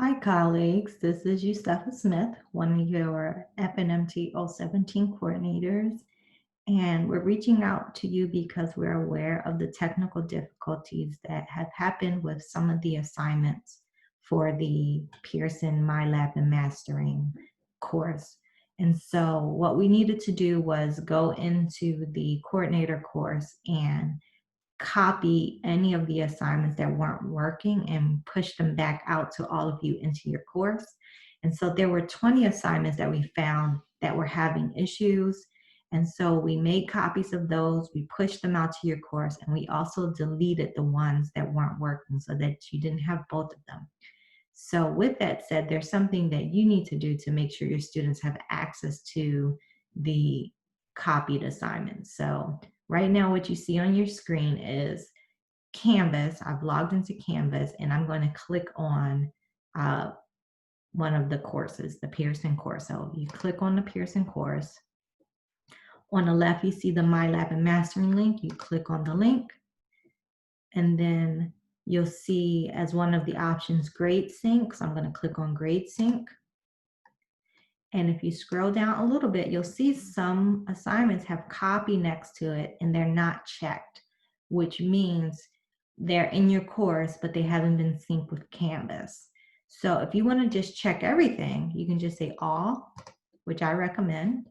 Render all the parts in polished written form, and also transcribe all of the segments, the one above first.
Hi, colleagues. This is Yustefa Smith, one of your FNMT 017 coordinators, and we're reaching out to you because we're aware of the technical difficulties that have happened with some of the assignments for the Pearson MyLab and Mastering course. And so what we needed to do was go into the coordinator course and copy any of the assignments that weren't working and push them back out to all of you into your course. And so there were 20 assignments that we found that were having issues. And so we made copies of those, we pushed them out to your course, and we also deleted the ones that weren't working so that you didn't have both of them. So with that said, there's something that you need to do to make sure your students have access to the copied assignments. So right now what you see on your screen is Canvas. I've logged into Canvas and I'm going to click on one of the courses, the Pearson course. So you click on the Pearson course. On the left, you see the MyLab and Mastering link. You click on the link and then you'll see as one of the options grade sync. So I'm going to click on grade sync. And if you scroll down a little bit, you'll see some assignments have copy next to it and they're not checked, which means they're in your course, but they haven't been synced with Canvas. So if you want to just check everything, you can just say all, which I recommend.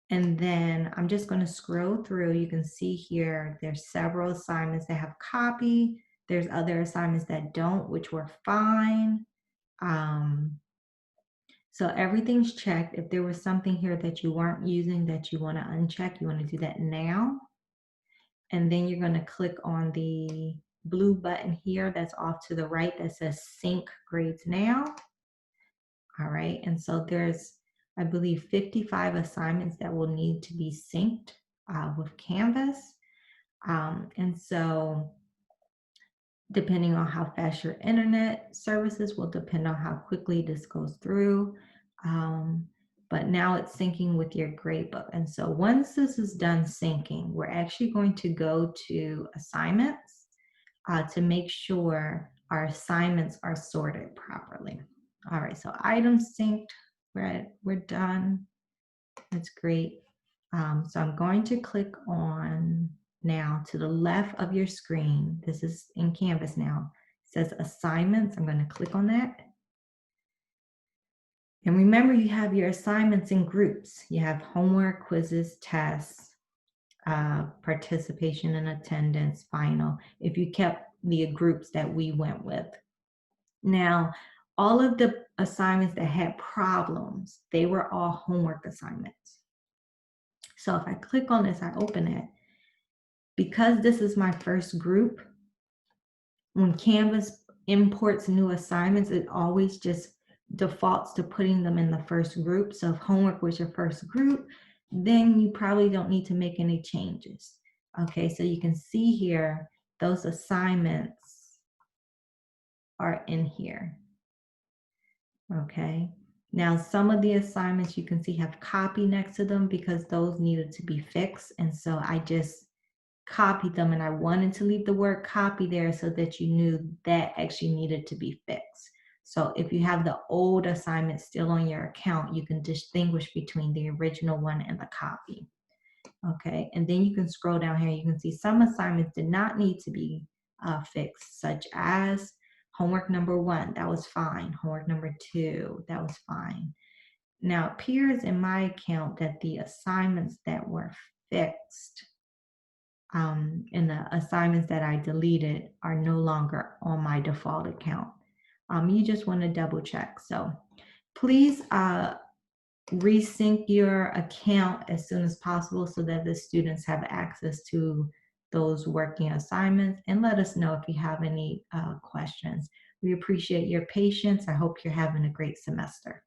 And then I'm just going to scroll through. You can see here, there's several assignments that have copy. There's other assignments that don't, which were fine. So everything's checked. If there was something here that you weren't using that you want to uncheck, you want to do that now. And then you're going to click on the blue button here that's off to the right that says Sync Grades Now. All right, and so there's, I believe, 55 assignments that will need to be synced with Canvas. And so depending on how fast your internet services will depend on how quickly this goes through. But now it's syncing with your gradebook. And so once this is done syncing, we're actually going to go to assignments to make sure our assignments are sorted properly. All right, so items synced, we're done. That's great. So I'm going to click on now to the left of your screen. This is in Canvas now. It says assignments. I'm going to click on that. And remember, you have your assignments in groups. You have homework, quizzes, tests, participation and attendance, final, if you kept the groups that we went with. Now, all of the assignments that had problems, they were all homework assignments. So if I click on this, I open it. Because this is my first group, when Canvas imports new assignments, it always just defaults to putting them in the first group. So if homework was your first group, then you probably don't need to make any changes. Okay, so you can see here, those assignments are in here. Okay, now some of the assignments you can see have copy next to them because those needed to be fixed. And so I just copied them and I wanted to leave the word copy there so that you knew that actually needed to be fixed. So if you have the old assignment still on your account, you can distinguish between the original one and the copy. Okay, and then you can scroll down here. You can see some assignments did not need to be fixed, such as homework number 1, that was fine. Homework number 2, that was fine. Now it appears in my account that the assignments that were fixed and the assignments that I deleted are no longer on my default account. You just want to double check. So please resync your account as soon as possible so that the students have access to those working assignments, and let us know if you have any questions. We appreciate your patience. I hope you're having a great semester.